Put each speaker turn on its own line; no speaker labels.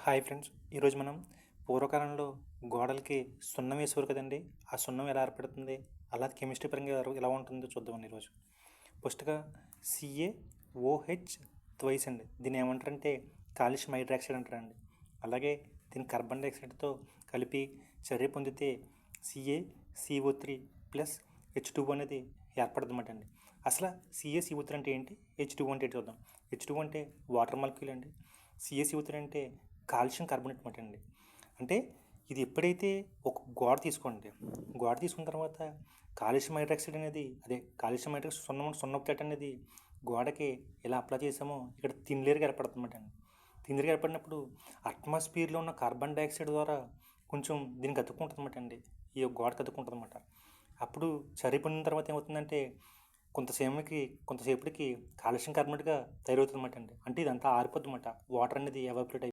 Hi friends. ఈరోజు మనం పూర్వకాలంలో గోడలకి సున్నం వేసేవారు కదండీ! ఆ సున్నం ఎలా ఏర్పడుతుంది? అలా కెమిస్ట్రీ పరంగా ఎలా ఉంటుందో చూద్దామండి ఈరోజు. ఫస్ట్‌గా CaOH ట్వైస్ అండి. దీన్ని ఏమంటారంటే కాల్షియం హైడ్రాక్సైడ్ అంటారండి. అలాగే దీన్ని కార్బన్ డయాక్సైడ్‌తో కలిపి చర్య పొందితే CaCO3 ప్లస్ H2O అనేది ఏర్పడుతుందన్నమాట అండి. అసల CaCO3 అంటే ఏంటి? H2O అంటే ఏంటి చూద్దాం. H2O అంటే వాటర్ మాలిక్యూల్ అండి. CaCO3 అంటే కాల్షియం కార్బోనేట్ అనమాట అండి. అంటే ఇది ఎప్పుడైతే ఒక గోడ తీసుకోండి. గోడ తీసుకున్న తర్వాత కాల్షియం హైడ్రాక్సైడ్ అనేది కాల్షియం హైడ్రాక్సైడ్ సున్నపు తేట అనేది గోడకి ఇలా అప్లై చేసామో ఇక్కడ థిన్ లేయర్‌గా ఏర్పడుతుందన్నమాట అండి. థిన్ లేయర్‌గా ఏర్పడినప్పుడు అట్మాస్ఫియర్‌లో ఉన్న కార్బన్ డయాక్సైడ్ ద్వారా కొంచెం దీనికి అతుక్కుంటుందన్నమాట అండి. ఈ గోడకి అతుక్కుంటుందన్నమాట. అప్పుడు చర్య పొందిన తర్వాత ఏమవుతుందంటే కొంతసేపటికి కాల్షియం కార్బోనేట్‌గా తయారవుతుందన్నమాట అండి. అంటే ఇదంతా ఆరిపోద్దన్నమాట. వాటర్ అనేది ఎవాపరేట్